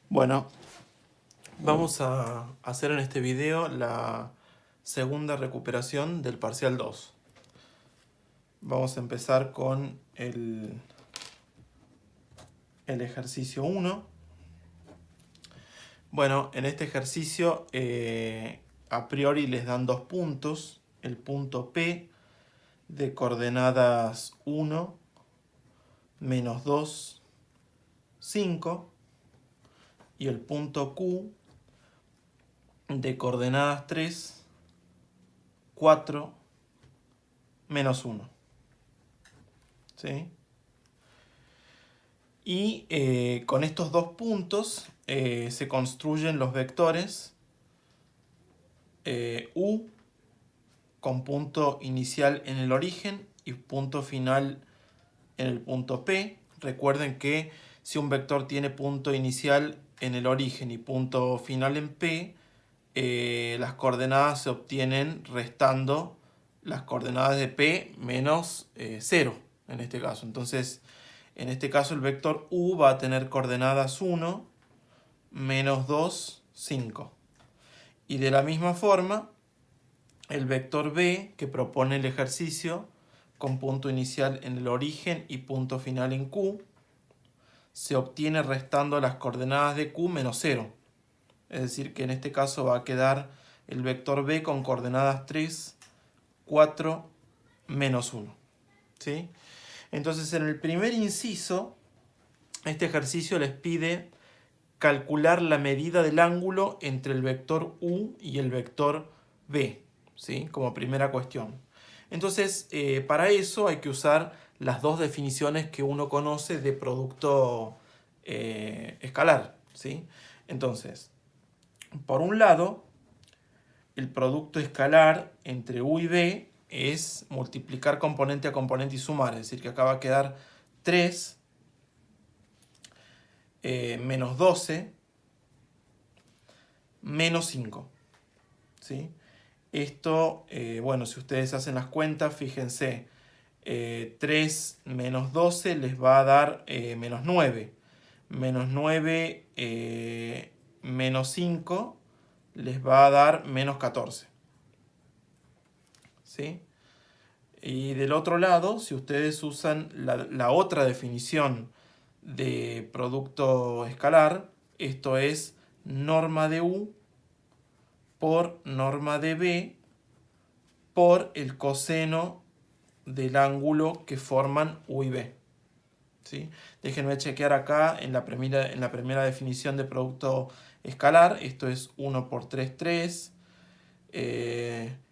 Bueno, vamos a hacer en este video la segunda recuperación del parcial 2. Vamos a empezar con el ejercicio 1. Bueno, en este ejercicio a priori les dan dos puntos. El punto P de coordenadas 1, menos 2, 5. Y el punto Q de coordenadas 3, 4, menos 1. ¿Sí? Y con estos dos puntos se construyen los vectores U con punto inicial en el origen y punto final en el punto P. Recuerden que si un vector tiene punto inicial en el origen y punto final en P, las coordenadas se obtienen restando las coordenadas de P menos 0 en este caso. Entonces, en este caso el vector U va a tener coordenadas 1, menos 2, 5. Y de la misma forma, el vector B, que propone el ejercicio, con punto inicial en el origen y punto final en Q, se obtiene restando las coordenadas de Q menos 0. Es decir, que en este caso va a quedar el vector B con coordenadas 3, 4, menos 1. ¿Sí? Entonces, en el primer inciso, este ejercicio les pide calcular la medida del ángulo entre el vector U y el vector B, ¿sí? Como primera cuestión. Entonces, para eso hay que usar las dos definiciones que uno conoce de producto escalar, ¿sí? Entonces, por un lado, el producto escalar entre U y B es multiplicar componente a componente y sumar, es decir, que acá va a quedar 3 menos 12 menos 5. ¿Sí? Esto, bueno, si ustedes hacen las cuentas, fíjense, 3 menos 12 les va a dar menos 9. Menos 9 menos 5 les va a dar menos 14. ¿Sí? Y del otro lado, si ustedes usan la otra definición de producto escalar, esto es norma de U por norma de B por el coseno del ángulo que forman U y B. ¿Sí? Déjenme chequear acá en la primera definición de producto escalar. Esto es 1 por 3, 3.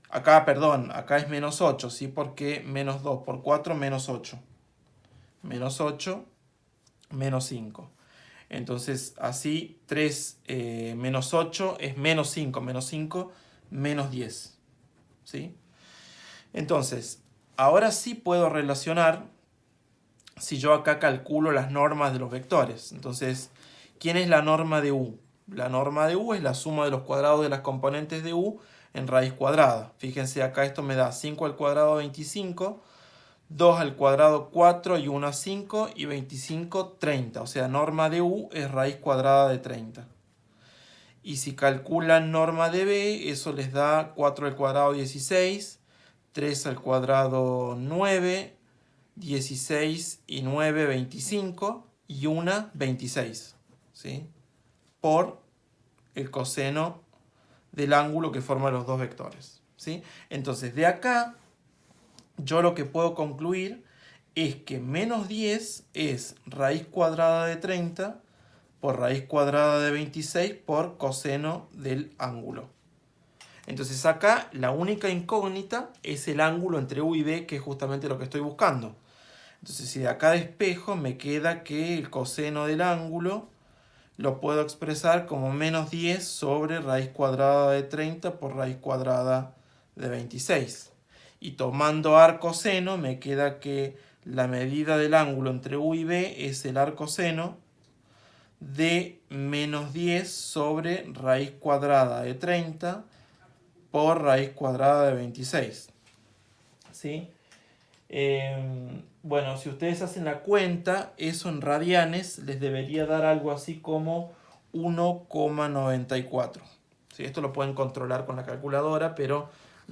Acá es menos 8, ¿sí? Porque menos 2 por 4, menos 8. Menos 8, menos 5. Entonces, así 3 menos 8 es menos 5, menos 5, menos 10. ¿Sí? Entonces, ahora sí puedo relacionar si yo acá calculo las normas de los vectores. Entonces, ¿quién es la norma de U? La norma de U es la suma de los cuadrados de las componentes de U en raíz cuadrada. Fíjense acá, esto me da 5 al cuadrado 25, 2 al cuadrado 4 y 1 a 5 y 25 30. O sea, norma de U es raíz cuadrada de 30. Y si calculan norma de B, eso les da 4 al cuadrado 16, 3 al cuadrado 9, 16 y 9, 25 y 1, 26. ¿Sí? Por el coseno del ángulo que forman los dos vectores. ¿Sí? Entonces, de acá, yo lo que puedo concluir es que menos 10 es raíz cuadrada de 30 por raíz cuadrada de 26 por coseno del ángulo. Entonces acá la única incógnita es el ángulo entre U y B, que es justamente lo que estoy buscando. Entonces si de acá despejo, me queda que el coseno del ángulo lo puedo expresar como menos 10 sobre raíz cuadrada de 30 por raíz cuadrada de 26. Y tomando arcoseno, me queda que la medida del ángulo entre U y B es el arcoseno de menos 10 sobre raíz cuadrada de 30 por raíz cuadrada de 26. ¿Sí? Si ustedes hacen la cuenta, eso en radianes les debería dar algo así como 1,94. ¿Sí? Esto lo pueden controlar con la calculadora, pero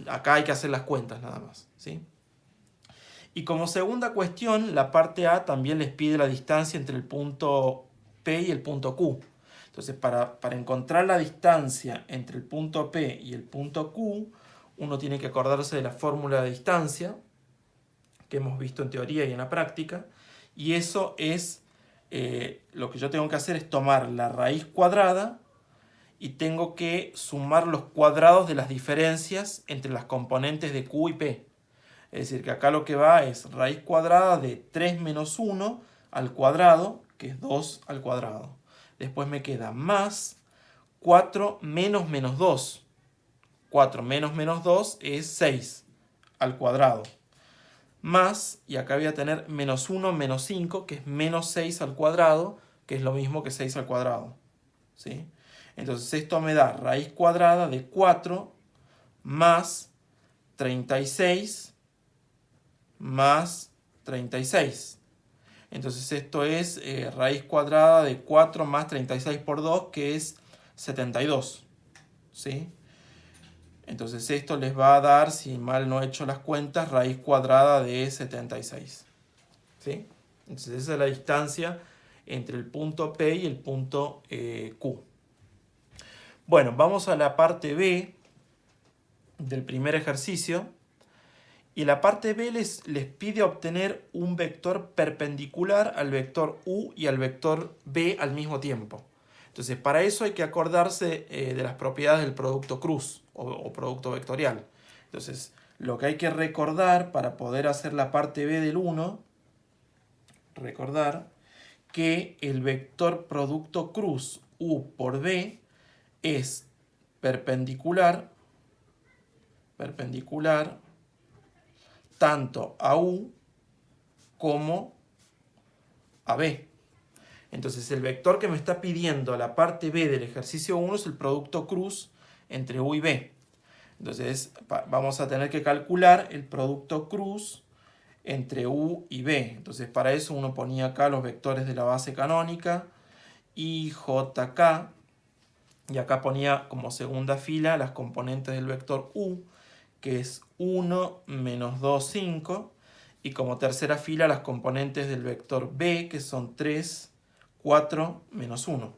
acá hay que hacer las cuentas nada más. ¿Sí? Y como segunda cuestión, la parte A también les pide la distancia entre el punto P y el punto Q. Entonces, para encontrar la distancia entre el punto P y el punto Q, uno tiene que acordarse de la fórmula de distancia que hemos visto en teoría y en la práctica. Y eso es, lo que yo tengo que hacer es tomar la raíz cuadrada y tengo que sumar los cuadrados de las diferencias entre las componentes de Q y P. Es decir, que acá lo que va es raíz cuadrada de 3 menos 1 al cuadrado, que es 2 al cuadrado. Después me queda más 4 menos menos 2. 4 menos menos 2 es 6 al cuadrado. Más, y acá voy a tener menos 1 menos 5, que es menos 6 al cuadrado, que es lo mismo que 6 al cuadrado. ¿Sí? Entonces esto me da raíz cuadrada de 4 más 36 más 36. Entonces esto es raíz cuadrada de 4 más 36 por 2, que es 72. ¿Sí? Entonces esto les va a dar, si mal no he hecho las cuentas, raíz cuadrada de 76. ¿Sí? Entonces esa es la distancia entre el punto P y el punto Q. Bueno, vamos a la parte B del primer ejercicio. Y la parte B les pide obtener un vector perpendicular al vector U y al vector B al mismo tiempo. Entonces, para eso hay que acordarse de las propiedades del producto cruz o producto vectorial. Entonces, lo que hay que recordar para poder hacer la parte B del 1, recordar que el vector producto cruz U por B es perpendicular tanto a U como a B. Entonces el vector que me está pidiendo la parte B del ejercicio 1 es el producto cruz entre U y B. Entonces vamos a tener que calcular el producto cruz entre U y B. Entonces para eso uno ponía acá los vectores de la base canónica, I, J, K, y acá ponía como segunda fila las componentes del vector U, que es 1, menos 2, 5, y como tercera fila las componentes del vector B, que son 3, 4, menos 1.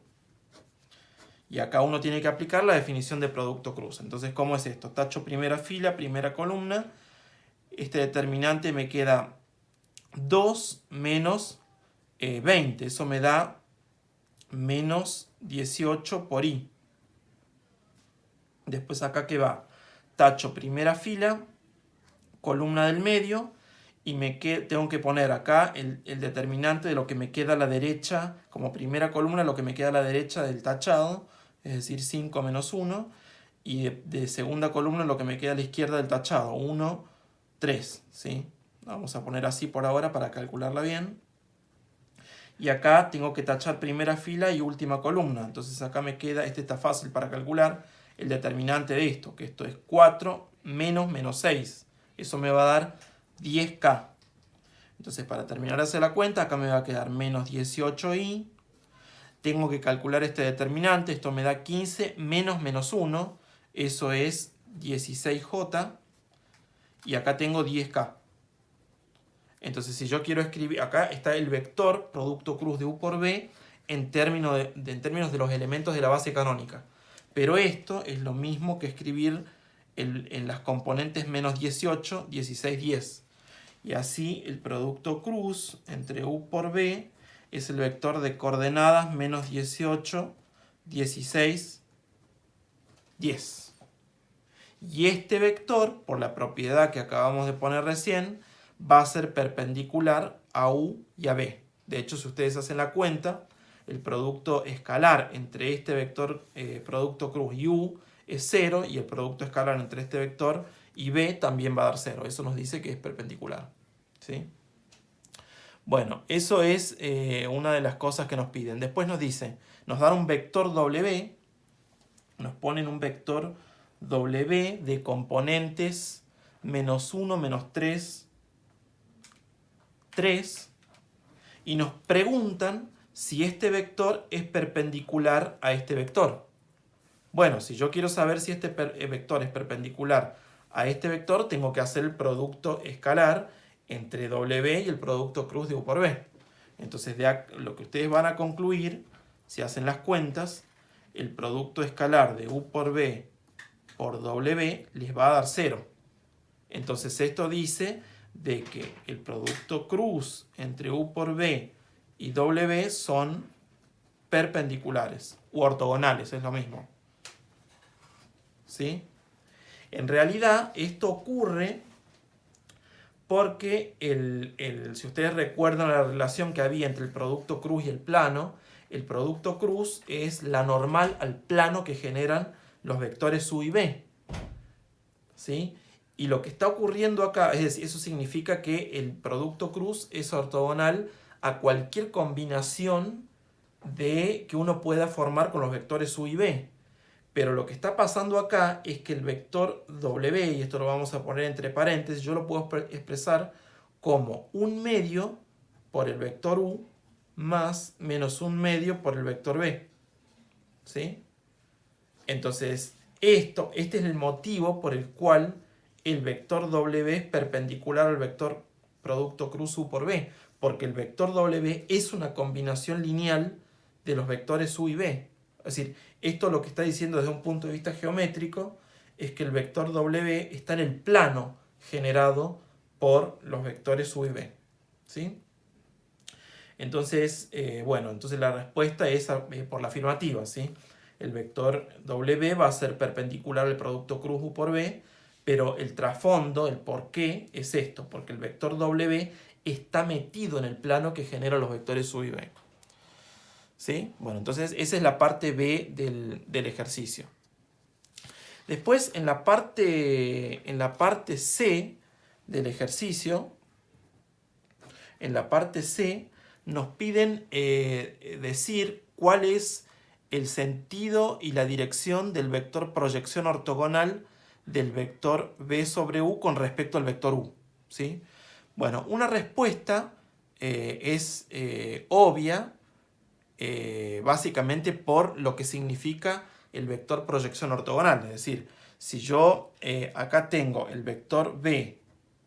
Y acá uno tiene que aplicar la definición de producto cruz. Entonces, ¿cómo es esto? Tacho primera fila, primera columna. Este determinante me queda 2 menos 20. Eso me da menos 18 por I. Después acá que va, tacho primera fila, columna del medio, y tengo que poner acá el determinante de lo que me queda a la derecha, como primera columna, lo que me queda a la derecha del tachado, es decir, 5 menos 1, y de segunda columna lo que me queda a la izquierda del tachado, 1, 3, ¿sí? Vamos a poner así por ahora para calcularla bien. Y acá tengo que tachar primera fila y última columna, entonces acá me queda, este está fácil para calcular, el determinante de esto, que esto es 4 menos menos 6. Eso me va a dar 10K. Entonces, para terminar de hacer la cuenta, acá me va a quedar menos 18i. Tengo que calcular este determinante. Esto me da 15 menos menos 1. Eso es 16J. Y acá tengo 10K. Entonces, si yo quiero escribir, acá está el vector producto cruz de U por B en términos de los elementos de la base canónica. Pero esto es lo mismo que escribir en las componentes menos 18, 16, 10. Y así el producto cruz entre U por B es el vector de coordenadas menos 18, 16, 10. Y este vector, por la propiedad que acabamos de poner recién, va a ser perpendicular a U y a B. De hecho, si ustedes hacen la cuenta, el producto escalar entre este vector producto cruz y U es 0, y el producto escalar entre este vector y B también va a dar 0. Eso nos dice que es perpendicular. ¿Sí? Bueno, eso es una de las cosas que nos piden. Después nos dice, nos dan un vector W, nos ponen un vector W de componentes menos 1, menos 3, 3, y nos preguntan si este vector es perpendicular a este vector. Bueno, si yo quiero saber si este vector es perpendicular a este vector, tengo que hacer el producto escalar entre W y el producto cruz de U por B. Entonces, lo que ustedes van a concluir, si hacen las cuentas, el producto escalar de U por B por W les va a dar 0. Entonces, esto dice de que el producto cruz entre U por B y W son perpendiculares u ortogonales, es lo mismo. ¿Sí? En realidad, esto ocurre porque si ustedes recuerdan la relación que había entre el producto cruz y el plano, el producto cruz es la normal al plano que generan los vectores U y B. ¿Sí? Y lo que está ocurriendo acá, es decir, eso significa que el producto cruz es ortogonal a cualquier combinación que uno pueda formar con los vectores U y B. Pero lo que está pasando acá es que el vector W, y esto lo vamos a poner entre paréntesis, yo lo puedo expresar como 1/2 por el vector U más menos 1/2 por el vector B. ¿Sí? Entonces, este es el motivo por el cual el vector W es perpendicular al vector producto cruz U por B, porque el vector W es una combinación lineal de los vectores U y B. Es decir, esto lo que está diciendo desde un punto de vista geométrico es que el vector W está en el plano generado por los vectores U y B. ¿Sí? Entonces, entonces la respuesta es por la afirmativa, ¿sí? El vector W va a ser perpendicular al producto cruz U por B, pero el trasfondo, el porqué, es esto, porque el vector W está metido en el plano que genera los vectores U y B. ¿Sí? Bueno, entonces esa es la parte B del ejercicio. Después, en la parte C del ejercicio, nos piden decir cuál es el sentido y la dirección del vector proyección ortogonal del vector B sobre U con respecto al vector U. ¿Sí? Bueno, una respuesta es obvia, básicamente por lo que significa el vector proyección ortogonal. Es decir, si yo acá tengo el vector B,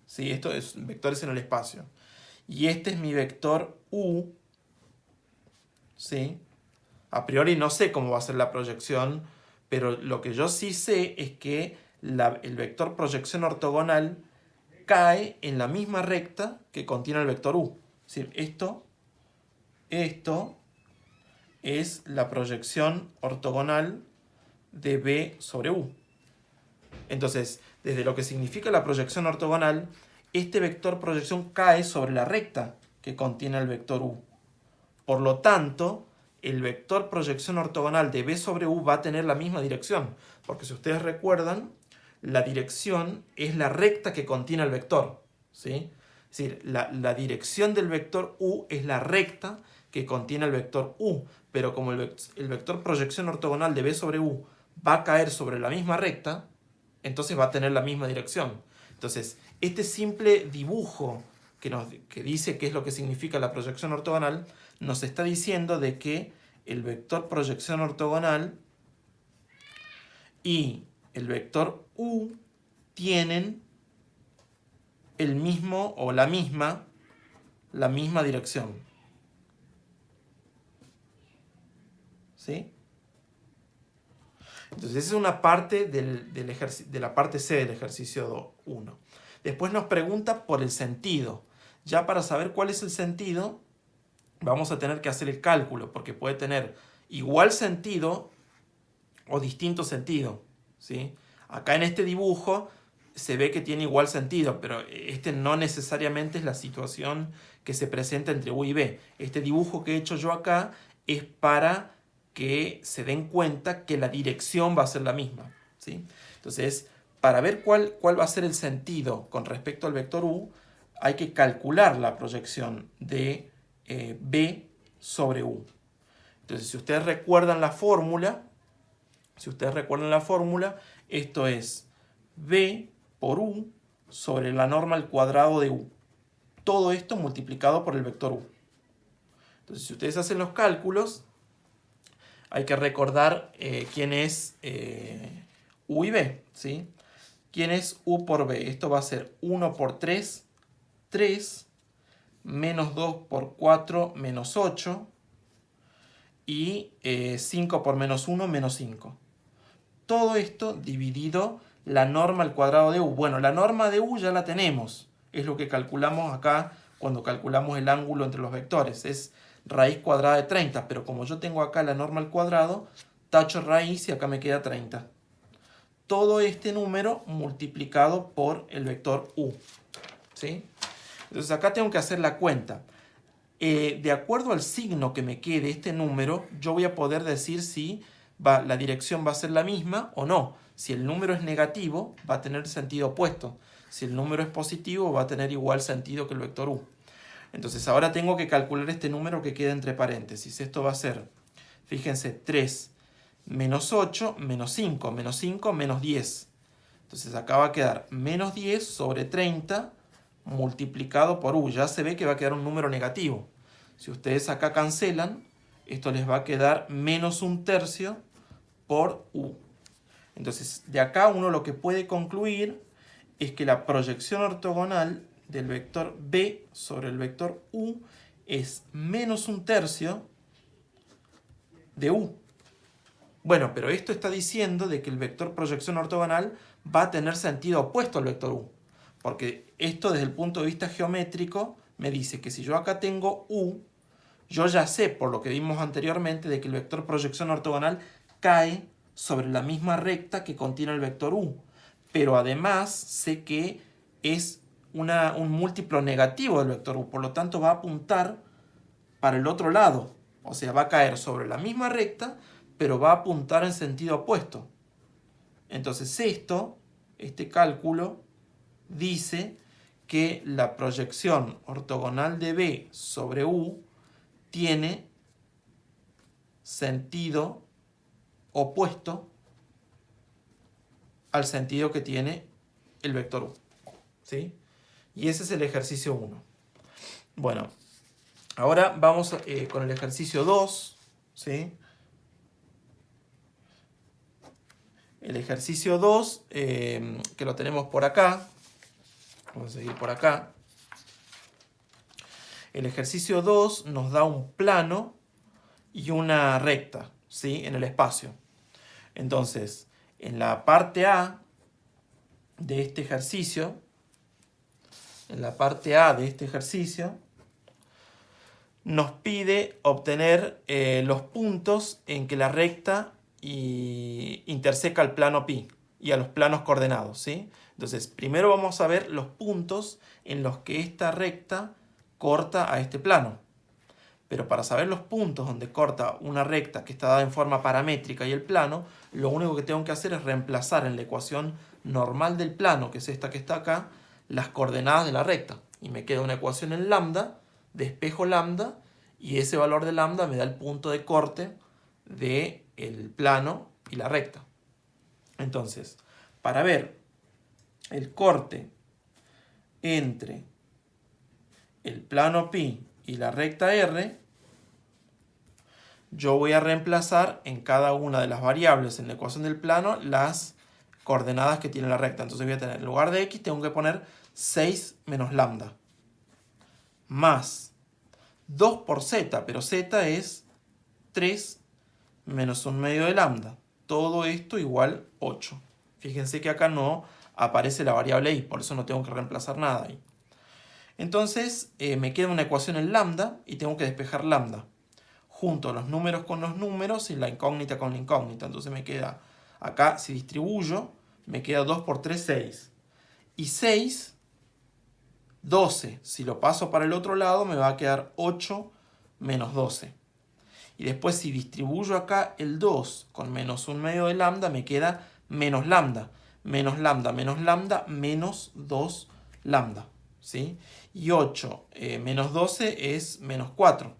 ¿sí? Esto es vectores en el espacio, y este es mi vector U, ¿sí? A priori no sé cómo va a ser la proyección, pero lo que yo sí sé es que el vector proyección ortogonal cae en la misma recta que contiene el vector U. Es decir, esto es la proyección ortogonal de B sobre U. Entonces, desde lo que significa la proyección ortogonal, este vector proyección cae sobre la recta que contiene el vector U. Por lo tanto, el vector proyección ortogonal de B sobre U va a tener la misma dirección, porque si ustedes recuerdan, la dirección es la recta que contiene el vector, ¿sí? Es decir, la dirección del vector U es la recta que contiene el vector U, pero como el vector proyección ortogonal de B sobre U va a caer sobre la misma recta, entonces va a tener la misma dirección. Entonces, este simple dibujo que dice qué es lo que significa la proyección ortogonal, nos está diciendo de que el vector proyección ortogonal y el vector U tienen el mismo o la misma dirección. ¿Sí? Entonces esa es una parte de la parte C del ejercicio 1. Después nos pregunta por el sentido. Ya para saber cuál es el sentido, vamos a tener que hacer el cálculo, porque puede tener igual sentido o distinto sentido. ¿Sí? Acá en este dibujo se ve que tiene igual sentido, pero este no necesariamente es la situación que se presenta entre U y B. Este dibujo que he hecho yo acá es para que se den cuenta que la dirección va a ser la misma. ¿Sí? Entonces, para ver cuál va a ser el sentido con respecto al vector U, hay que calcular la proyección de B sobre U. Entonces, si ustedes recuerdan la fórmula, esto es B por U sobre la norma al cuadrado de U. Todo esto multiplicado por el vector U. Entonces, si ustedes hacen los cálculos, hay que recordar quién es U y B, ¿sí? ¿Quién es U por B? Esto va a ser 1 por 3, 3, menos 2 por 4, menos 8, y 5 por menos 1, menos 5. Todo esto dividido la norma al cuadrado de U. Bueno, la norma de U ya la tenemos. Es lo que calculamos acá cuando calculamos el ángulo entre los vectores. Es raíz cuadrada de 30, pero como yo tengo acá la norma al cuadrado, tacho raíz y acá me queda 30. Todo este número multiplicado por el vector U, ¿sí? Entonces acá tengo que hacer la cuenta. De acuerdo al signo que me quede este número, yo voy a poder decir si la dirección va a ser la misma o no. Si el número es negativo, va a tener sentido opuesto. Si el número es positivo, va a tener igual sentido que el vector U. Entonces ahora tengo que calcular este número que queda entre paréntesis. Esto va a ser, fíjense, 3 menos 8 menos 5, menos 5 menos 10. Entonces acá va a quedar menos 10 sobre 30 multiplicado por U. Ya se ve que va a quedar un número negativo. Si ustedes acá cancelan, esto les va a quedar menos 1/3 por U. Entonces, de acá uno lo que puede concluir es que la proyección ortogonal del vector B sobre el vector U es menos 1/3 de U. Bueno, pero esto está diciendo de que el vector proyección ortogonal va a tener sentido opuesto al vector U. Porque esto desde el punto de vista geométrico me dice que si yo acá tengo U, yo ya sé, por lo que vimos anteriormente, de que el vector proyección ortogonal cae sobre la misma recta que contiene el vector U. Pero además sé que es un múltiplo negativo del vector U, por lo tanto va a apuntar para el otro lado. O sea, va a caer sobre la misma recta, pero va a apuntar en sentido opuesto. Entonces este cálculo, dice que la proyección ortogonal de B sobre U tiene sentido opuesto al sentido que tiene el vector U, ¿sí? Y ese es el ejercicio 1. Bueno, ahora vamos con el ejercicio 2, ¿sí? El ejercicio 2, que lo tenemos por acá. Vamos a seguir por acá. El ejercicio 2 nos da un plano y una recta, ¿sí? En el espacio. Entonces, en la parte A de este ejercicio, nos pide obtener los puntos en que la recta interseca el plano pi y a los planos coordenados, ¿sí? Entonces, primero vamos a ver los puntos en los que esta recta corta a este plano. Pero para saber los puntos donde corta una recta que está dada en forma paramétrica y el plano, lo único que tengo que hacer es reemplazar en la ecuación normal del plano, que es esta que está acá, las coordenadas de la recta. Y me queda una ecuación en lambda, despejo lambda, y ese valor de lambda me da el punto de corte del plano y la recta. Entonces, para ver el corte entre el plano pi y la recta R, yo voy a reemplazar en cada una de las variables en la ecuación del plano las coordenadas que tiene la recta. Entonces voy a tener, en lugar de x, tengo que poner 6 menos lambda, más 2 por z, pero z es 3 menos 1/2 de lambda. Todo esto igual 8. Fíjense que acá no aparece la variable y, por eso no tengo que reemplazar nada ahí. Entonces me queda una ecuación en lambda y tengo que despejar lambda. Junto los números con los números y la incógnita con la incógnita. Entonces me queda, acá si distribuyo, me queda 2 por 3, 6. Y 6, 12. Si lo paso para el otro lado, me va a quedar 8 menos 12. Y después si distribuyo acá el 2 con menos 1/2 de lambda, me queda menos lambda. Menos lambda, menos lambda, menos 2 lambda, ¿sí? Y 8 menos 12 es menos 4.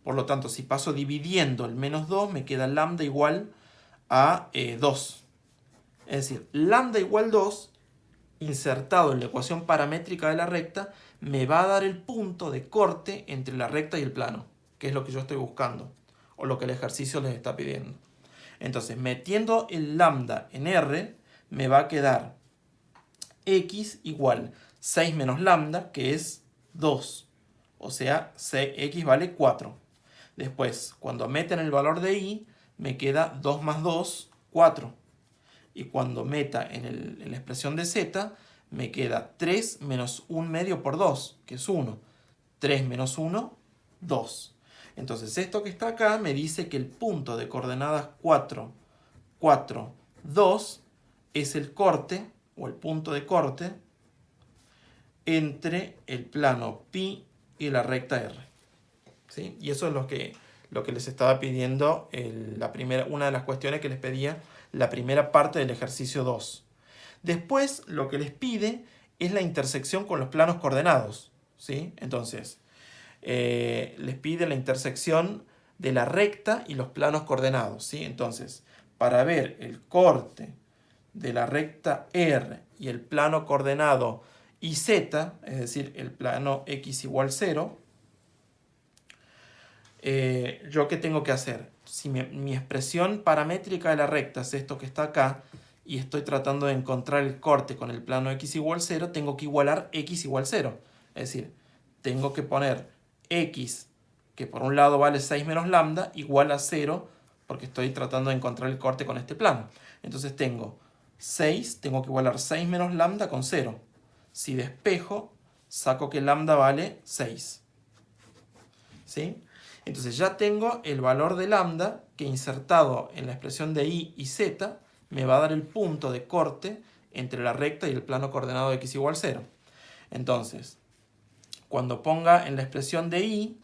Por lo tanto, si paso dividiendo el menos 2, me queda lambda igual a 2. Es decir, lambda igual 2, insertado en la ecuación paramétrica de la recta, me va a dar el punto de corte entre la recta y el plano. que es lo que yo estoy buscando, o lo que el ejercicio les está pidiendo. Entonces, metiendo el lambda en R, me va a quedar x igual 6 menos lambda, que es 2. O sea, x vale 4. Después, cuando meten el valor de y, me queda 2 más 2, 4. Y cuando meta en la expresión de z, me queda 3 menos 1 medio por 2, que es 1. 3 menos 1, 2. Entonces, esto que está acá me dice que el punto de coordenadas 4, 4, 2 es el corte, o el punto de corte, entre el plano pi y la recta R. ¿Sí? Y eso es lo que les estaba pidiendo, una de las cuestiones que les pedía la primera parte del ejercicio 2. Después, lo que les pide es la intersección con los planos coordenados. ¿Sí? Entonces, les pide la intersección de la recta y los planos coordenados. ¿Sí? Entonces, para ver el corte de la recta R y el plano coordenado YZ, es decir, el plano x igual 0, ¿yo qué tengo que hacer? Si mi expresión paramétrica de la recta es esto que está acá, y estoy tratando de encontrar el corte con el plano x igual 0, tengo que igualar x igual 0. Es decir, tengo que poner x, que por un lado vale 6 menos lambda, igual a 0, porque estoy tratando de encontrar el corte con este plano. Entonces tengo 6, tengo que igualar 6 menos lambda con 0. Si despejo, saco que lambda vale 6. ¿Sí? Entonces ya tengo el valor de lambda que insertado en la expresión de y z me va a dar el punto de corte entre la recta y el plano coordenado de x igual 0. Entonces, cuando ponga en la expresión de y,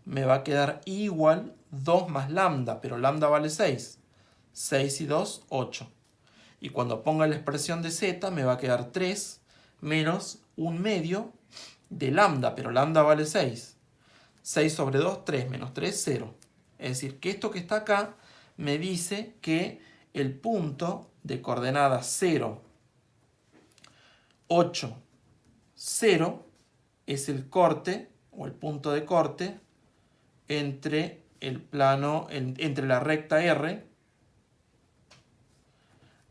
me va a quedar y igual 2 más lambda, pero lambda vale 6. 6 y 2, 8. Y cuando ponga la expresión de z, me va a quedar 3 menos 1 medio de lambda, pero lambda vale 6. 6 sobre 2, 3 menos 3, 0. Es decir, que esto que está acá me dice que el punto de coordenadas 0, 8, 0 es el corte, o el punto de corte, entre el plano, entre la recta R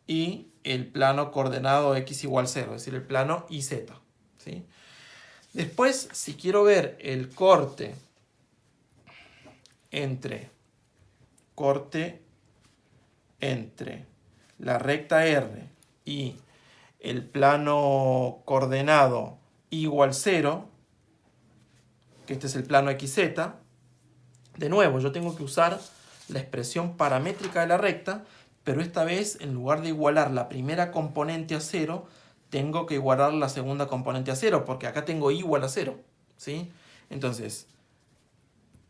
y el plano coordenado x igual 0, es decir, el plano YZ. ¿Sí? Después, si quiero ver el corte entre la recta R y el plano coordenado igual 0, que este es el plano XZ, de nuevo yo tengo que usar la expresión paramétrica de la recta, pero esta vez en lugar de igualar la primera componente a 0, tengo que igualar la segunda componente a 0, porque acá tengo y igual a 0. ¿Sí? Entonces,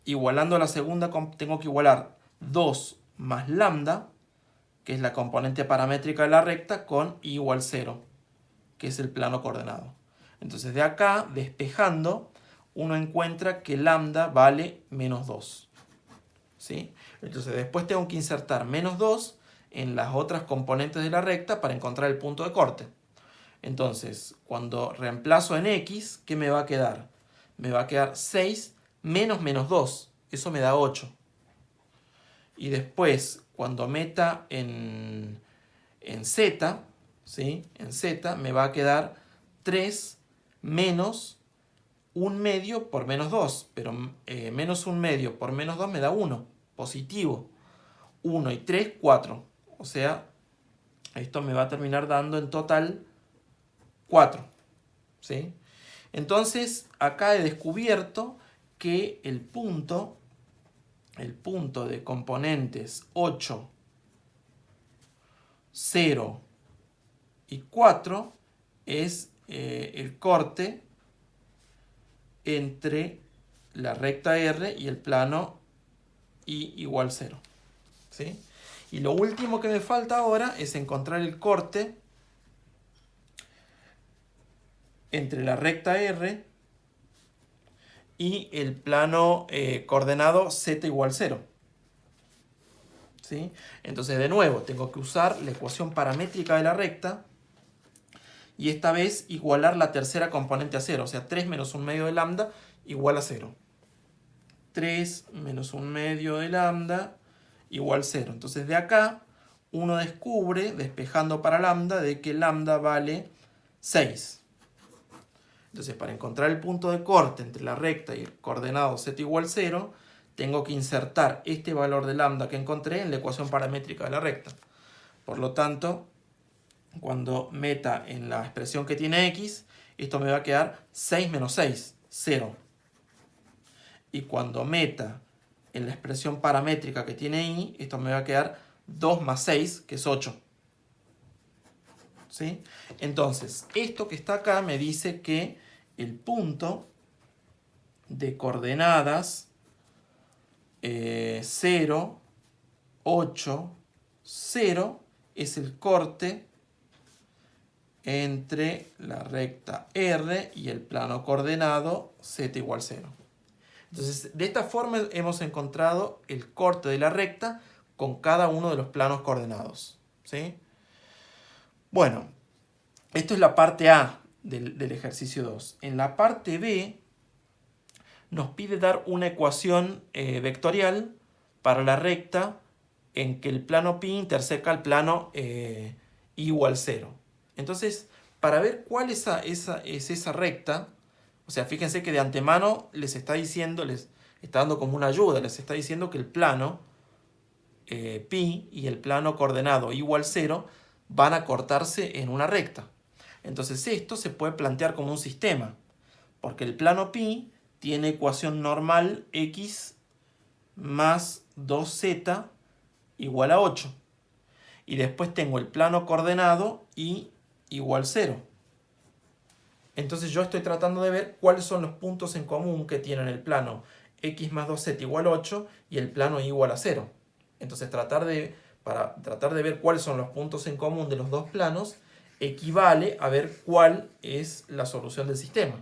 igualando la segunda, tengo que igualar 2 más lambda, que es la componente paramétrica de la recta, con y igual 0, que es el plano coordenado. Entonces de acá, despejando, uno encuentra que lambda vale menos 2. ¿Sí? Entonces después tengo que insertar menos 2 en las otras componentes de la recta para encontrar el punto de corte. Entonces, cuando reemplazo en x, ¿qué me va a quedar? Me va a quedar 6 menos menos 2. Eso me da 8. Y después, cuando meta en z, ¿sí? En z me va a quedar 3 menos 1 medio por menos 2. Pero menos 1 medio por menos 2 me da 1. Positivo. 1 y 3, 4. O sea, esto me va a terminar dando en total 4. ¿Sí? Entonces, acá he descubierto que el punto de componentes 8, 0 y 4 es el corte entre la recta R y el plano y igual 0. ¿Sí? Y lo último que me falta ahora es encontrar el corte entre la recta R y el plano coordenado z igual 0. ¿Sí? Entonces, de nuevo, tengo que usar la ecuación paramétrica de la recta y esta vez igualar la tercera componente a 0, o sea, 3 menos 1 medio de lambda igual a 0. 3 menos 1/2 de lambda igual 0. Entonces de acá uno descubre, despejando para lambda, de que lambda vale 6. Entonces para encontrar el punto de corte entre la recta y el coordenado z igual 0, tengo que insertar este valor de lambda que encontré en la ecuación paramétrica de la recta. Por lo tanto, cuando meta en la expresión que tiene x, esto me va a quedar 6 menos 6, 0. Y cuando meta en la expresión paramétrica que tiene y, esto me va a quedar 2 más 6, que es 8. ¿Sí? Entonces, esto que está acá me dice que el punto de coordenadas 0, 8, 0 es el corte entre la recta R y el plano coordenado z igual 0. Entonces, de esta forma hemos encontrado el corte de la recta con cada uno de los planos coordenados. ¿Sí? Bueno, esto es la parte A del ejercicio 2. En la parte B nos pide dar una ecuación vectorial para la recta en que el plano pi interseca el plano i igual 0. Entonces, para ver cuál es esa recta, o sea, fíjense que de antemano les está diciendo, les está dando como una ayuda, les está diciendo que el plano pi y el plano coordenado igual 0 van a cortarse en una recta. Entonces esto se puede plantear como un sistema, porque el plano pi tiene ecuación normal x más 2z igual a 8. Y después tengo el plano coordenado y igual 0. Entonces yo estoy tratando de ver cuáles son los puntos en común que tienen el plano x más 2z igual a 8 y el plano y igual a 0. Entonces para tratar de ver cuáles son los puntos en común de los dos planos equivale a ver cuál es la solución del sistema.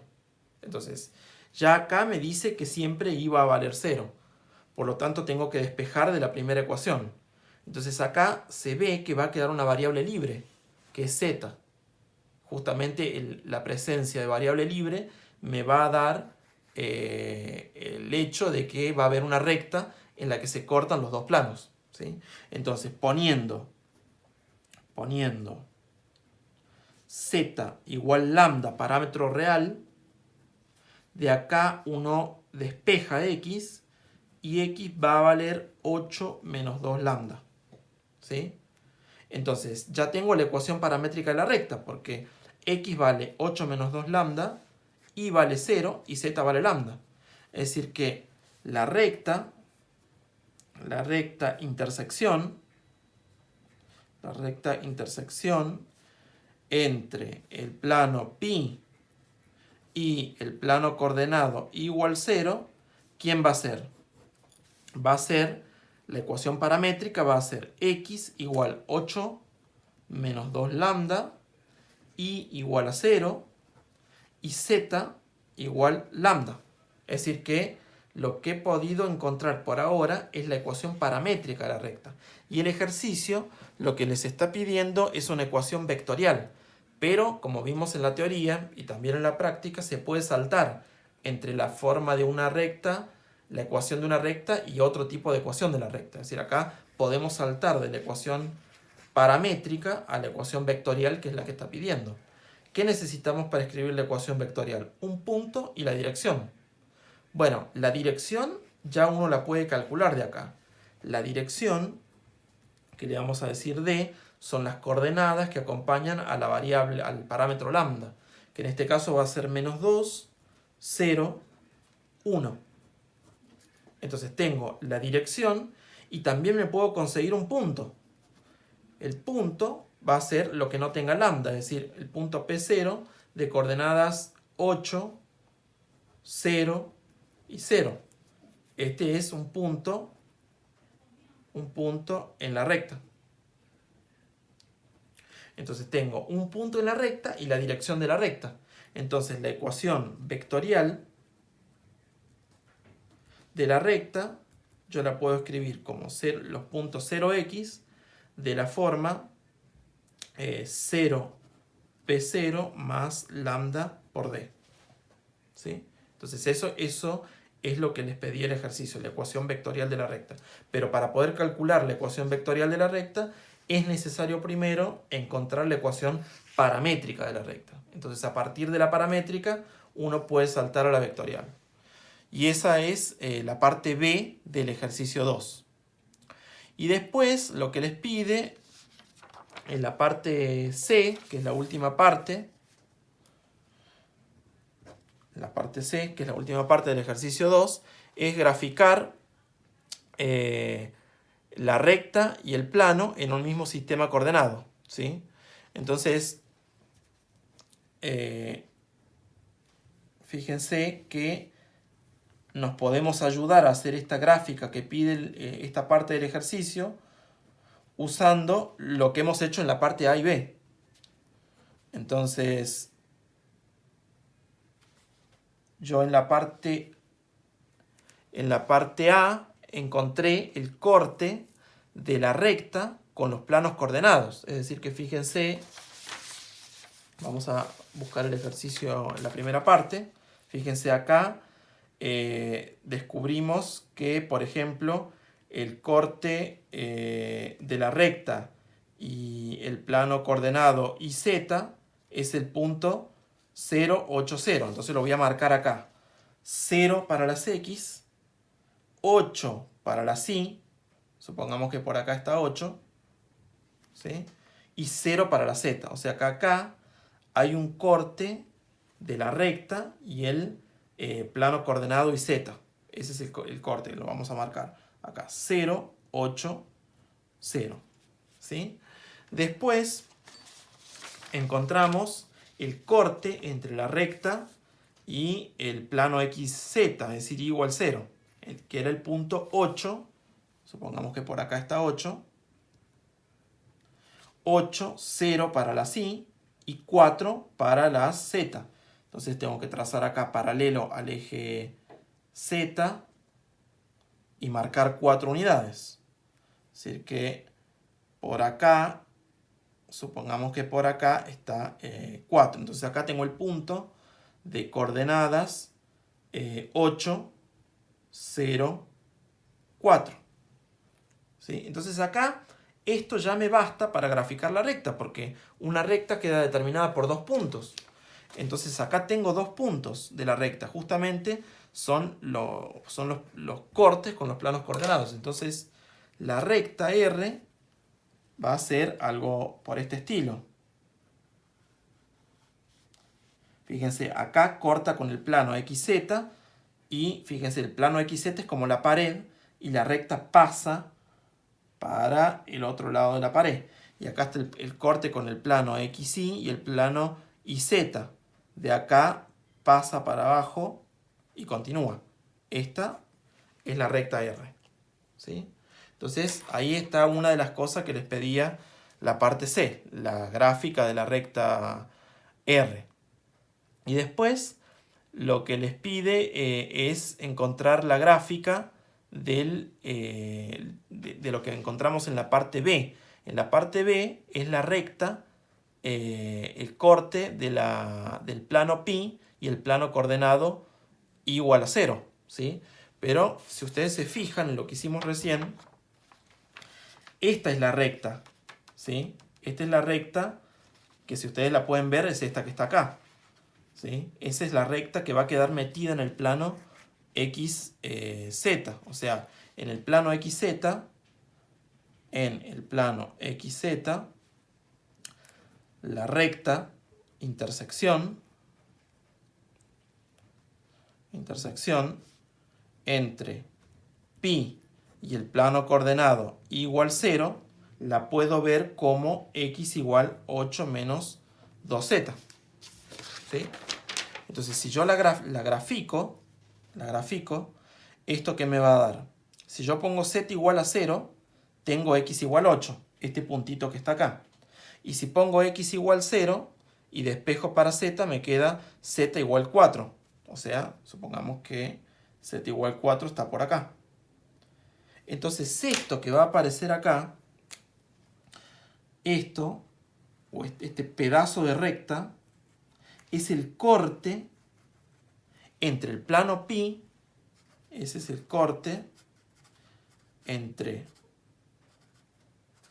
Entonces, ya acá me dice que siempre i va a valer 0. Por lo tanto, tengo que despejar de la primera ecuación. Entonces acá se ve que va a quedar una variable libre, que es z. Justamente la presencia de variable libre me va a dar el hecho de que va a haber una recta en la que se cortan los dos planos. ¿Sí? Entonces, poniendo z igual lambda, parámetro real, de acá uno despeja x y x va a valer 8 menos 2 lambda. ¿Sí? Entonces, ya tengo la ecuación paramétrica de la recta, porque x vale 8 menos 2 lambda, y vale 0 y z vale lambda. Es decir que la recta intersección entre el plano pi y el plano coordenado igual 0, ¿quién va a ser? Va a ser, la ecuación paramétrica va a ser x igual 8 menos 2 lambda, y igual a 0, y z igual lambda. Es decir que lo que he podido encontrar por ahora es la ecuación paramétrica de la recta. Y el ejercicio lo que les está pidiendo es una ecuación vectorial. Pero, como vimos en la teoría y también en la práctica, se puede saltar entre la forma de una recta, la ecuación de una recta y otro tipo de ecuación de la recta. Es decir, acá podemos saltar de la ecuación paramétrica a la ecuación vectorial, que es la que está pidiendo. ¿Qué necesitamos para escribir la ecuación vectorial? Un punto y la dirección. Bueno, la dirección ya uno la puede calcular de acá. La dirección, que le vamos a decir d, son las coordenadas que acompañan a la variable, al parámetro lambda, que en este caso va a ser menos 2, 0, 1. Entonces tengo la dirección y también me puedo conseguir un punto. El punto va a ser lo que no tenga lambda, es decir, el punto P0 de coordenadas 8, 0 y 0. Este es un punto en la recta. Entonces tengo un punto en la recta y la dirección de la recta. Entonces la ecuación vectorial de la recta yo la puedo escribir como los puntos 0x de la forma 0 P0 más lambda por d. ¿Sí? Entonces eso es lo que les pedía el ejercicio, la ecuación vectorial de la recta. Pero para poder calcular la ecuación vectorial de la recta, es necesario primero encontrar la ecuación paramétrica de la recta. Entonces, a partir de la paramétrica, uno puede saltar a la vectorial. Y esa es la parte B del ejercicio 2. Y después, lo que les pide en la parte C, que es la última parte, la parte C, que es la última parte del ejercicio 2, es graficar la recta y el plano en un mismo sistema coordenado, ¿sí? Entonces, fíjense que nos podemos ayudar a hacer esta gráfica que pide esta parte del ejercicio usando lo que hemos hecho en la parte A y B. Entonces, yo en la parte A encontré el corte de la recta con los planos coordenados. Es decir, que fíjense, vamos a buscar el ejercicio en la primera parte. Fíjense acá, descubrimos que, por ejemplo, el corte de la recta y el plano coordenado IZ es el punto 0, 8, 0. Entonces lo voy a marcar acá. 0 para las X, 8 para las Y, supongamos que por acá está 8, ¿sí? Y 0 para la Z. O sea que acá hay un corte de la recta y el plano coordenado y Z. Ese es el corte, lo vamos a marcar acá. 0, 8, 0. ¿Sí? Después encontramos el corte entre la recta y el plano XZ, es decir, igual 0, que era el punto 8. Supongamos que por acá está 8. 8, 0 para las Y y 4 para las Z. Entonces tengo que trazar acá paralelo al eje Z y marcar 4 unidades. Es decir que por acá, supongamos que por acá está 4. Entonces acá tengo el punto de coordenadas 8, 0, 4. ¿Sí? Entonces acá esto ya me basta para graficar la recta, porque una recta queda determinada por 2 puntos. Entonces acá tengo 2 puntos de la recta, justamente son los cortes con los planos coordenados. Entonces la recta R va a ser algo por este estilo. Fíjense, acá corta con el plano XZ y fíjense, el plano XZ es como la pared y la recta pasa para el otro lado de la pared. Y acá está el corte con el plano XY y el plano YZ. De acá pasa para abajo y continúa. Esta es la recta R. ¿Sí? Entonces ahí está una de las cosas que les pedía la parte C, la gráfica de la recta R. Y después lo que les pide es encontrar la gráfica de lo que encontramos en la parte B. En la parte B es la recta, el corte del plano pi y el plano coordenado igual a 0. ¿Sí? Pero si ustedes se fijan en lo que hicimos recién, esta es la recta. ¿Sí? Esta es la recta que, si ustedes la pueden ver, es esta que está acá. ¿Sí? Esa es la recta que va a quedar metida en el plano XZ. O sea, en el plano XZ, la recta intersección entre pi y el plano coordenado igual 0, la puedo ver como x igual 8 menos 2z. ¿Sí? Entonces, si yo la grafico, ¿esto qué me va a dar? Si yo pongo z igual a 0, tengo x igual 8, este puntito que está acá. Y si pongo x igual 0 y despejo para z, me queda z igual 4. O sea, supongamos que z igual 4 está por acá. Entonces, esto que va a aparecer acá, esto, o este pedazo de recta, es el corte entre el plano pi ese es el corte entre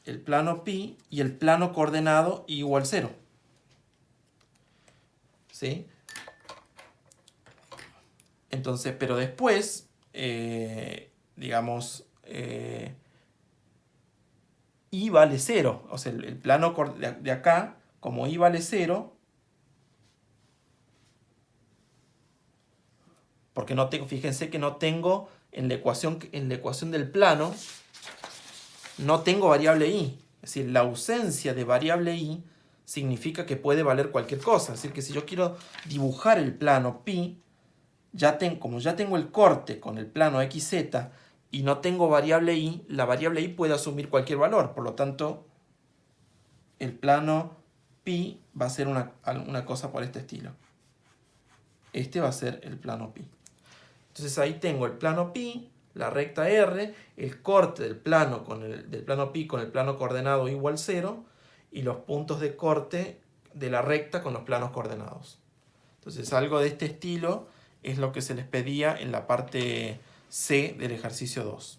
el plano pi y el plano coordenado igual 0. ¿Sí? Entonces, pero después, digamos, i vale 0. O sea, el plano de acá, como i vale 0, porque no tengo, fíjense que no tengo en la ecuación del plano, no tengo variable i. Es decir, la ausencia de variable i significa que puede valer cualquier cosa. Es decir, que si yo quiero dibujar el plano pi, como ya tengo el corte con el plano xz y no tengo variable i, la variable i puede asumir cualquier valor. Por lo tanto, el plano pi va a ser una cosa por este estilo. Este va a ser el plano pi. Entonces ahí tengo el plano pi, la recta R, el corte del plano pi con el plano coordenado igual 0 y los puntos de corte de la recta con los planos coordenados. Entonces algo de este estilo es lo que se les pedía en la parte C del ejercicio 2.